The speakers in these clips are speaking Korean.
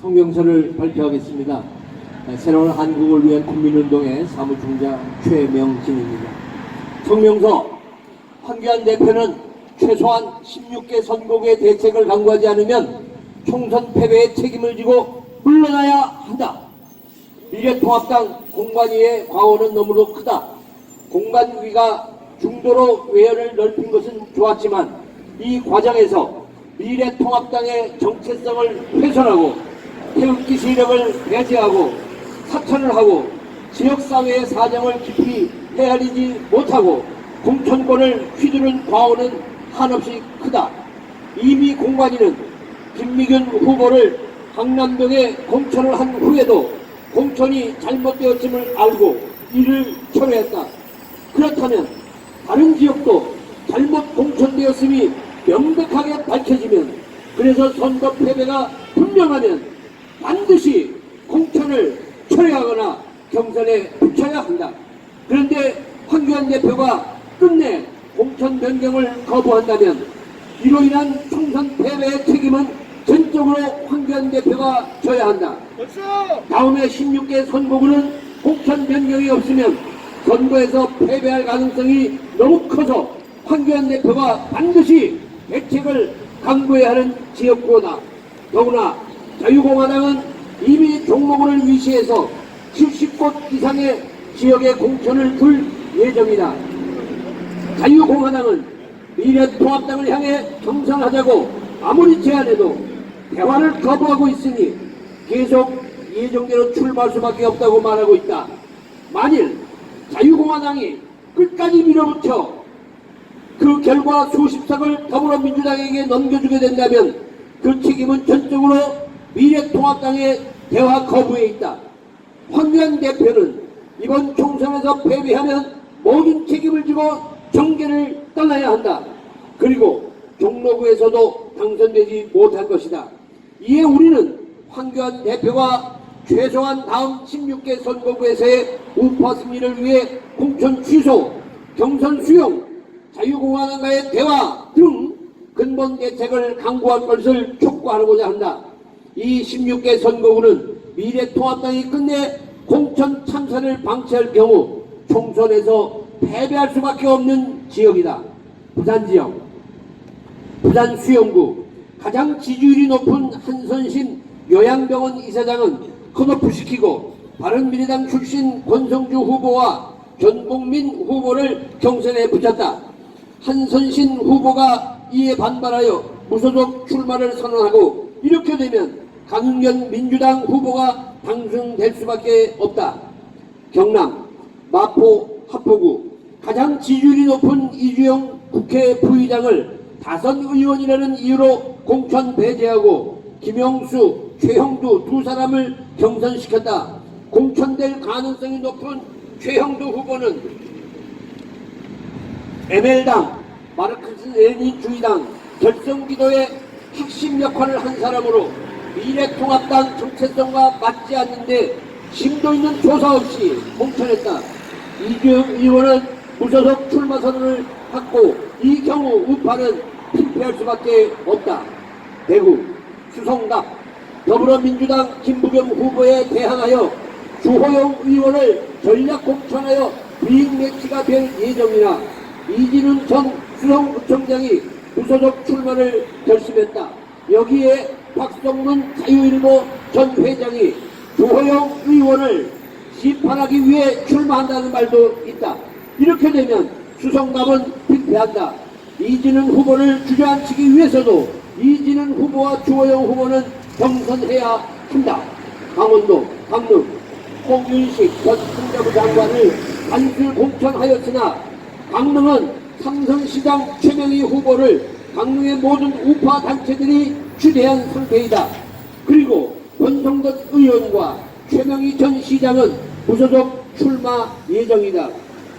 성명서를 발표하겠습니다. 새로운 한국을 위한 국민운동의 사무총장 최명진입니다. 성명서. 황교안 대표는 최소한 16개 선곡의 대책을 강구하지 않으면 총선 패배의 책임을 지고 물러나야 한다. 미래통합당 공관위의 과오는 너무도 크다. 공관위가 중도로 외연을 넓힌 것은 좋았지만 이 과정에서 미래통합당의 정체성을 훼손하고 태극기 세력을 배제하고 사천을 하고 지역사회의 사정을 깊이 헤아리지 못하고 공천권을 휘두른 과오는 한없이 크다. 이미 공관위는 김미균 후보를 강남동에 공천을 한 후에도 공천이 잘못되었음을 알고 이를 철회했다. 그렇다면 다른 지역도 잘못 공천되었음이 명백하게 밝혀지면, 그래서 선거 패배가 분명하면 반드시 공천을 철회하거나 경선에 붙여야 한다. 그런데 황교안 대표가 끝내 공천 변경을 거부한다면 이로 인한 총선 패배의 책임은 전적으로 황교안 대표가 져야 한다. 다음에 16개 선거구는 공천 변경이 없으면 선거에서 패배할 가능성이 너무 커서 황교안 대표가 반드시 대책을 강구해야 하는 지역구다. 더구나 자유공화당은 이미 종로구를 위시해서 70곳 이상의 지역에 공천을 둘 예정이다. 자유공화당은 미래통합당을 향해 경선하자고 아무리 제안해도 대화를 거부하고 있으니 계속 예정대로 출마할 수밖에 없다고 말하고 있다. 만일 자유공화당이 끝까지 밀어붙여 그 결과 수십 석을 더불어민주당에게 넘겨주게 된다면 그 책임은 전적으로 미래통합당의 대화 거부에 있다. 황교안 대표는 이번 총선에서 패배하면 모든 책임을 지고 정계를 떠나야 한다. 그리고 종로구에서도 당선되지 못할 것이다. 이에 우리는 황교안 대표가 최소한 다음 16개 선거구에서의 우파 승리를 위해 공천 취소, 경선 수용, 자유공화당과의 대화 등 근본 대책을 강구할 것을 촉구하고자 한다. 이 16개 선거구는 미래통합당이 끝내 공천 참사를 방치할 경우 총선에서 패배할 수밖에 없는 지역이다. 부산 지역, 부산 수영구, 가장 지지율이 높은 한선신 요양병원 이사장은 컷오프시키고 바른미래당 출신 권성주 후보와 전봉민 후보를 경선에 붙였다. 한선신 후보가 이에 반발하여 무소속 출마를 선언하고 이렇게 되면 강윤경 민주당 후보가 당선될 수밖에 없다. 경남 마포 합포구, 가장 지지율이 높은 이주영 국회 부의장을 다선 의원이라는 이유로 공천 배제하고 김영수, 최형두 두 사람을 경선시켰다. 공천될 가능성이 높은 최형두 후보는 ML당, 마르크스 레닌주의당 결성기도의 핵심 역할을 한 사람으로 미래통합당 정체성과 맞지 않는데 심도 있는 조사 없이 공천했다. 이주영 의원은 무소속 출마 선언을 받고 이 경우 우파는 필패할 수밖에 없다. 대구 수성갑, 더불어민주당 김부겸 후보에 대항하여 주호영 의원을 전략 공천하여 비익 매치가 될 예정이라 이진훈 전 수성구청장이 무소속 출마를 결심했다. 여기에 박성문 자유일보 전 회장이 주호영 의원을 심판하기 위해 출마한다는 말도 있다. 이렇게 되면 수성갑은 필패한다. 이진훈 후보를 주저앉히기 위해서도 이진훈 후보와 주호영 후보는 경선해야 한다. 강원도 강릉 홍윤식 전 행정부 장관을 단술 공천하였으나 강릉은 삼성시장 최명희 후보를 강릉의 모든 우파 단체들이 추대한 상태이다. 그리고 권성덕 의원과 최명희 전 시장은 무소속 출마 예정이다.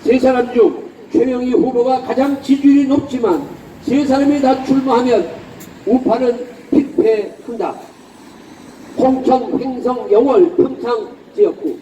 세 사람 중 최명희 후보가 가장 지지율이 높지만 세 사람이 다 출마하면 우파는 필패한다. 홍천, 횡성, 영월, 평창 지역구,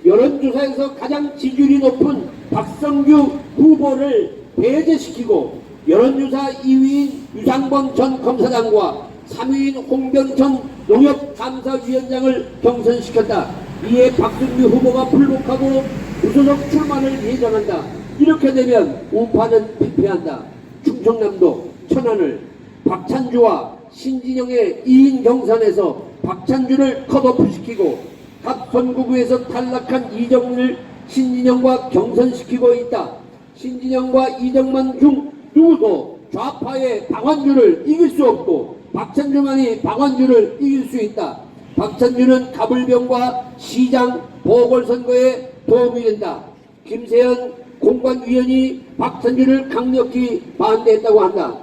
여론조사에서 가장 지지율이 높은 박성규 후보를 배제시키고 여론조사 2위인 유상범 전 검사장과 3위인 홍병천 농협감사위원장을 경선시켰다. 이에 박승규 후보가 불복하고 무소속 출마를 예정한다. 이렇게 되면 우파는 피폐한다. 충청남도 천안을 박찬주와 신진영의 2인 경선에서 박찬주를 컷오프시키고 각 선거구에서 탈락한 이정민을 신진영과 경선시키고 있다. 신진영과 이정만 중 누구도 좌파의 박완주를 이길 수 없고 박찬주만이 박완주를 이길 수 있다. 박찬주는 가불병과 시장 보궐선거에 도움이 된다. 김세현 공관위원이 박찬주를 강력히 반대했다고 한다.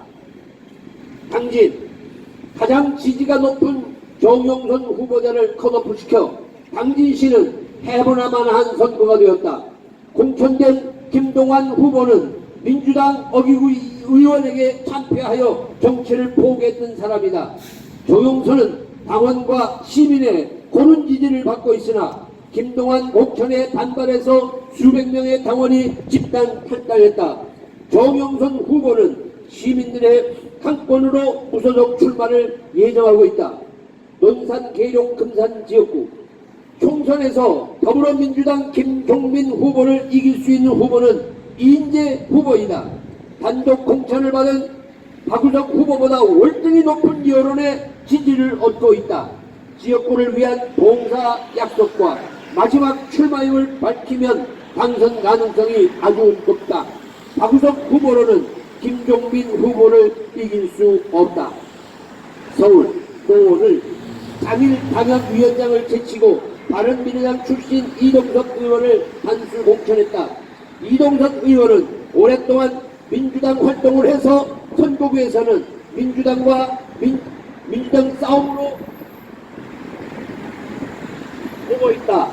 당진 가장 지지가 높은 정용선 후보자를 컷오프시켜 당진시는 해보나마나한 선거가 되었다. 공천된 김동완 후보는 민주당 어기구 의원에게 참패하여 정치를 포기했던 사람이다. 조용선은 당원과 시민의 고른 지지를 받고 있으나 김동완 공천에 반발해서 수백 명의 당원이 집단 탈당했다. 정용선 후보는 시민들의 당권으로 무소속 출마를 예정하고 있다. 논산, 계룡, 금산 지역구 총선에서 더불어민주당 김종민 후보를 이길 수 있는 후보는 이인재 후보이다. 단독 공천을 받은 박우석 후보보다 월등히 높은 여론의 지지를 얻고 있다. 지역구를 위한 봉사 약속과 마지막 출마임을 밝히면 당선 가능성이 아주 높다. 박우석 후보로는 김종민 후보를 이길 수 없다. 서울 오늘 당일 당협위원장을 제치고 바른미래당 출신 이동석 의원을 단수 공천했다. 이동석 의원은 오랫동안 민주당 활동을 해서 선거구에서는 민주당과 민주당 싸움으로 보고 있다.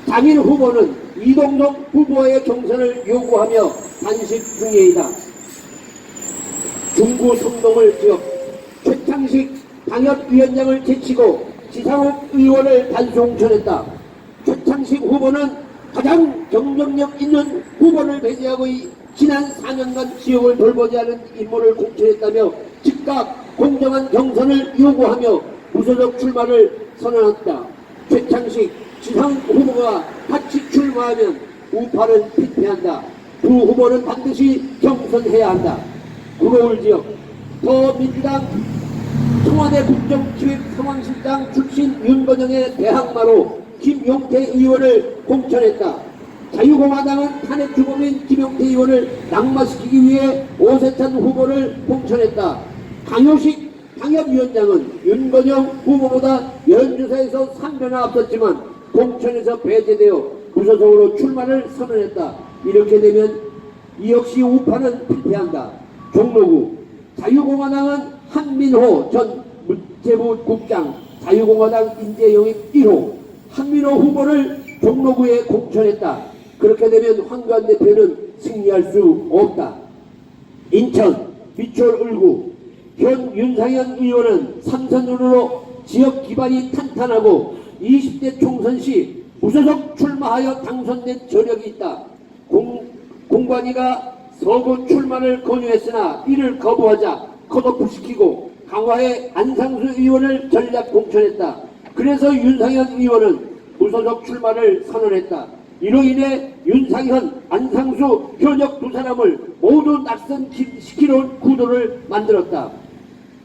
장일 후보는 이동석 후보의 경선을 요구하며 단식 중이다. 중구 성동을 지역 최창식 당협위원장을 제치고 지상욱 의원을 단수 공천했다. 최창식 후보는 가장 경쟁력 있는 후보를 배제하고 지난 4년간 지역을 돌보지 않은 인물을 공천했다며 즉각 공정한 경선을 요구하며 무소속 출마를 선언했다. 최창식, 지상욱 후보가 같이 출마하면 우파는 피폐한다. 두 후보는 반드시 경선해야 한다. 구로울 지역 더민주당 청와대 국정기획상황실장 출신 윤건영의 대항마로 김용태 의원을 공천했다. 자유공화당은 탄핵 주범인 김용태 의원을 낙마시키기 위해 오세찬 후보를 공천했다. 강효식 당협위원장은 윤건영 후보보다 여론조사에서 3배나 앞섰지만 공천에서 배제되어 무소속으로 출마를 선언했다. 이렇게 되면 이 역시 우파는 피폐한다. 종로구 자유공화당은 한민호 전 문체부 국장, 자유공화당 인재영입 1호 한민호 후보를 종로구에 공천했다. 그렇게 되면 황교안 대표는 승리할 수 없다. 인천 미추홀 을구 현 윤상현 의원은 삼선으로 지역 기반이 탄탄하고 20대 총선 시 무소속 출마하여 당선된 저력이 있다. 공관위가 서구 출마를 권유했으나 이를 거부하자 컷오프시키고 강화의 안상수 의원을 전략 공천했다. 그래서 윤상현 의원은 무소속 출마를 선언했다. 이로 인해 윤상현, 안상수, 현역 두 사람을 모두 낙선시키는 구도를 만들었다.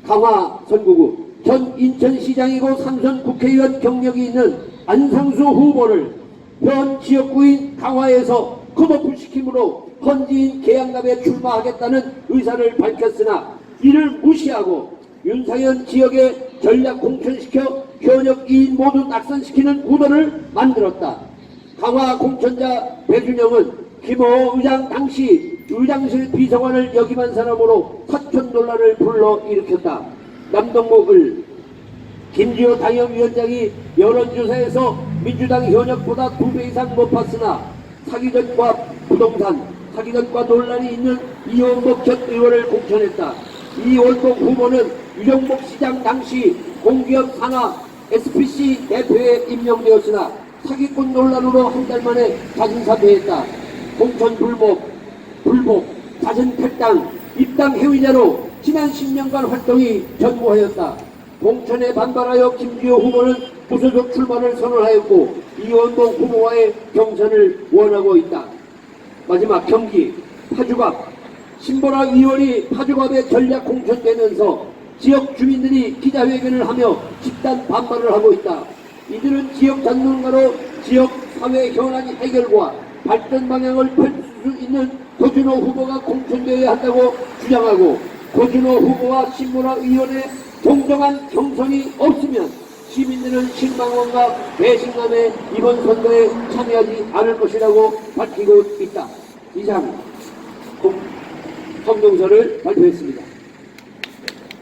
강화 선거구 전 인천시장이고 3선 국회의원 경력이 있는 안상수 후보를 현 지역구인 강화에서 컷오프시킴으로 헌지인 계양갑에 출마하겠다는 의사를 밝혔으나 이를 무시하고 윤상현 지역에 전략 공천시켜 현역 2인 모두 낙선시키는 구도를 만들었다. 강화 공천자 배준영은 김호 의장 당시 의장실 비서관을 역임한 사람으로 사촌 논란을 불러일으켰다. 남동목을 김지호 당협위원장이 여론조사에서 민주당 현역보다 2배 이상 높았으나 사기전과 부동산, 사기전과 논란이 있는 이원복 전 의원을 공천했다. 이원복 후보는 유정복 시장 당시 공기업 산하 SPC 대표에 임명되었으나 사기꾼 논란으로 한 달 만에 자진사퇴했다. 공천 불복, 자진 탈당, 입당 해위자로 지난 10년간 활동이 전무하였다. 공천에 반발하여 김기호 후보는 무소속 출마를 선언하였고 이원복 후보와의 경선을 원하고 있다. 마지막 경기 파주갑 신보라 의원이 파주갑에 전략 공천되면서 지역 주민들이 기자회견을 하며 집단 반발을 하고 있다. 이들은 지역 전문가로 지역 사회 현안 해결과 발전 방향을 펼칠 수 있는 고준호 후보가 공천되어야 한다고 주장하고 고준호 후보와 신보라 의원의 공정한 경선이 없으면 시민들은 실망감과 배신감에 이번 선거에 참여하지 않을 것이라고 밝히고 있다. 이상 성명서를 발표했습니다.